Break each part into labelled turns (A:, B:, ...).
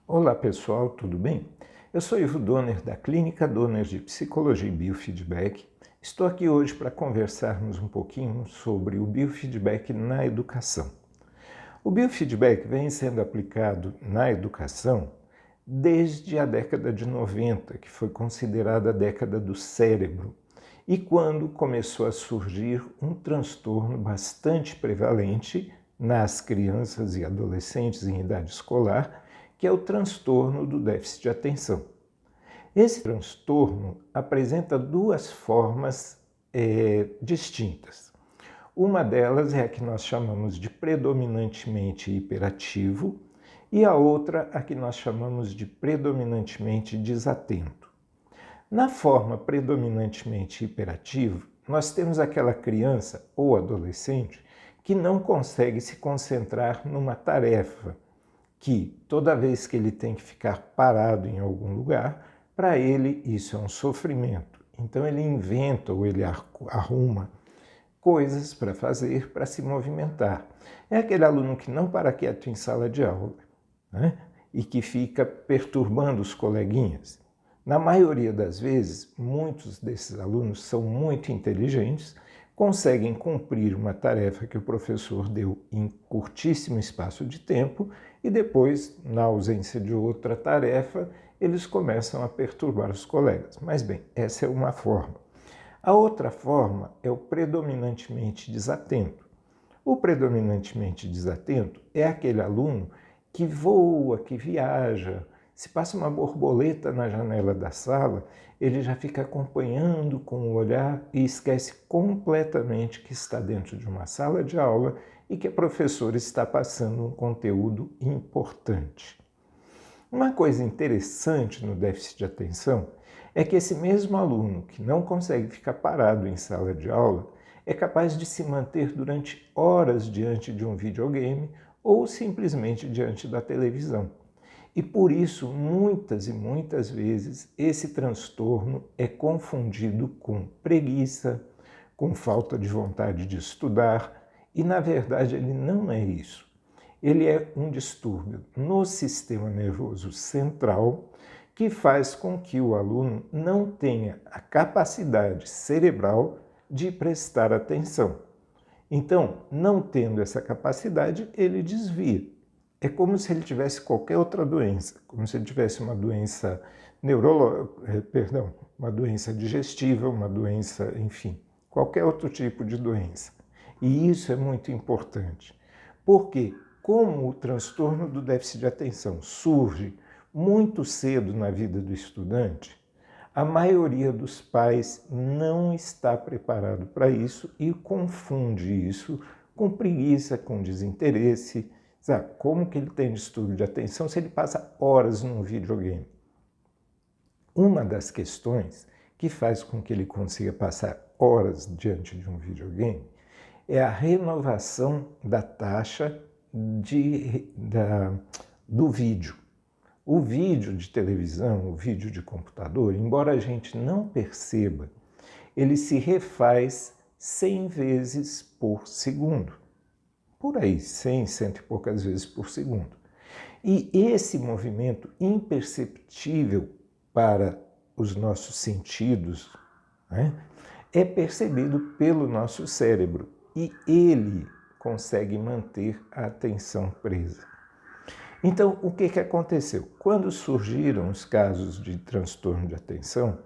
A: Olá pessoal, tudo bem? Eu sou Ivo Donner da Clínica Donner de Psicologia e Biofeedback. Estou aqui hoje para conversarmos um pouquinho sobre o biofeedback na educação. O biofeedback vem sendo aplicado na educação desde a década de 90, que foi considerada a década do cérebro, e quando começou a surgir um transtorno bastante prevalente nas crianças e adolescentes em idade escolar, que é o transtorno do déficit de atenção. Esse transtorno apresenta duas formas distintas. Uma delas é a que nós chamamos de predominantemente hiperativo e a outra a que nós chamamos de predominantemente desatento. Na forma predominantemente hiperativo, nós temos aquela criança ou adolescente que não consegue se concentrar numa tarefa, que toda vez que ele tem que ficar parado em algum lugar, para ele isso é um sofrimento. Então ele inventa ou ele arruma coisas para fazer, para se movimentar. É aquele aluno que não para quieto em sala de aula, né? E que fica perturbando os coleguinhas. Na maioria das vezes, muitos desses alunos são muito inteligentes, conseguem cumprir uma tarefa que o professor deu em curtíssimo espaço de tempo e depois, na ausência de outra tarefa, eles começam a perturbar os colegas. Mas bem, essa é uma forma. A outra forma é o predominantemente desatento. O predominantemente desatento é aquele aluno que voa, que viaja. Se passa uma borboleta na janela da sala, ele já fica acompanhando com o olhar e esquece completamente que está dentro de uma sala de aula e que a professora está passando um conteúdo importante. Uma coisa interessante no déficit de atenção é que esse mesmo aluno que não consegue ficar parado em sala de aula é capaz de se manter durante horas diante de um videogame ou simplesmente diante da televisão. E por isso, muitas e muitas vezes, esse transtorno é confundido com preguiça, com falta de vontade de estudar, e na verdade ele não é isso. Ele é um distúrbio no sistema nervoso central que faz com que o aluno não tenha a capacidade cerebral de prestar atenção. Então, não tendo essa capacidade, ele desvia. É como se ele tivesse qualquer outra doença, como se ele tivesse uma doença uma doença digestiva, uma doença, enfim, qualquer outro tipo de doença. E isso é muito importante, porque como o transtorno do déficit de atenção surge muito cedo na vida do estudante, a maioria dos pais não está preparado para isso e confunde isso com preguiça, com desinteresse. Sabe, como que ele tem distúrbio de atenção se ele passa horas num videogame? Uma das questões que faz com que ele consiga passar horas diante de um videogame é a renovação da taxa do vídeo. O vídeo de televisão, o vídeo de computador, embora a gente não perceba, ele se refaz 100 vezes por segundo. Por aí, 100, cento e poucas vezes por segundo. E esse movimento imperceptível para os nossos sentidos, né, é percebido pelo nosso cérebro e ele consegue manter a atenção presa. Então, o que aconteceu? Quando surgiram os casos de transtorno de atenção,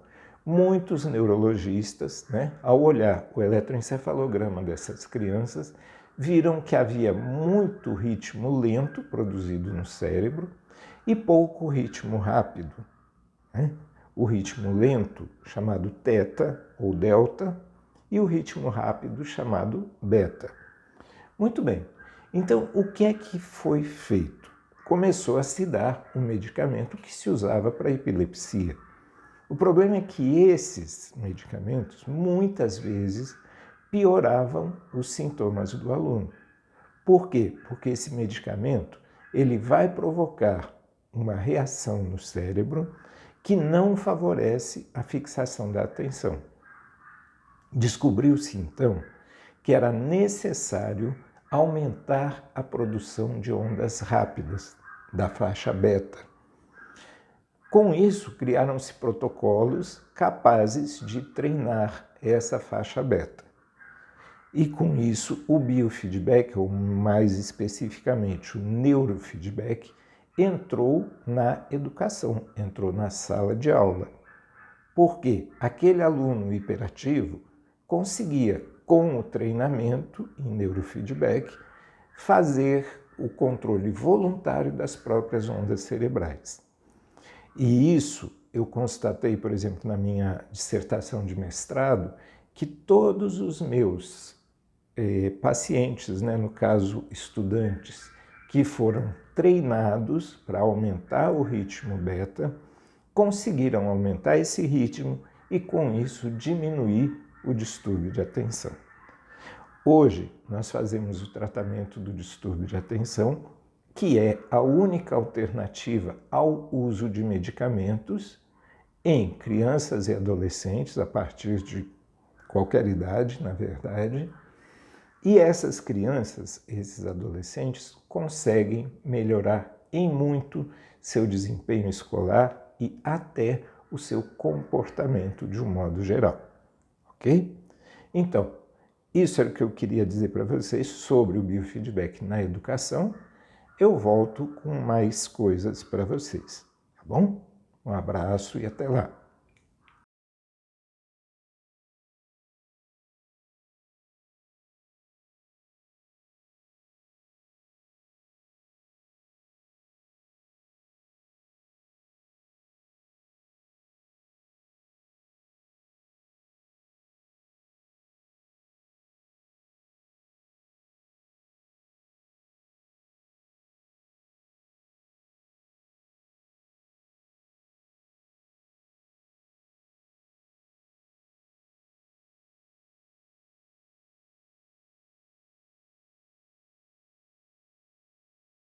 A: muitos neurologistas, ao olhar o eletroencefalograma dessas crianças, viram que havia muito ritmo lento produzido no cérebro e pouco ritmo rápido. O ritmo lento, chamado teta ou delta, e o ritmo rápido, chamado beta. Muito bem, então o que é que foi feito? Começou a se dar um medicamento que se usava para epilepsia. O problema é que esses medicamentos, muitas vezes, pioravam os sintomas do aluno. Por quê? Porque esse medicamento ele vai provocar uma reação no cérebro que não favorece a fixação da atenção. Descobriu-se, então, que era necessário aumentar a produção de ondas rápidas da faixa beta. Com isso, criaram-se protocolos capazes de treinar essa faixa beta. E com isso, o biofeedback, ou mais especificamente o neurofeedback, entrou na educação, entrou na sala de aula. Porque aquele aluno hiperativo conseguia, com o treinamento em neurofeedback, fazer o controle voluntário das próprias ondas cerebrais. E isso eu constatei, por exemplo, na minha dissertação de mestrado, que todos os meus pacientes, no caso estudantes, que foram treinados para aumentar o ritmo beta, conseguiram aumentar esse ritmo e, com isso, diminuir o distúrbio de atenção. Hoje, nós fazemos o tratamento do distúrbio de atenção, que é a única alternativa ao uso de medicamentos em crianças e adolescentes, a partir de qualquer idade, na verdade, e essas crianças, esses adolescentes, conseguem melhorar em muito seu desempenho escolar e até o seu comportamento de um modo geral, ok? Então, isso era o que eu queria dizer para vocês sobre o biofeedback na educação. Eu volto com mais coisas para vocês, tá bom? Um abraço e até lá!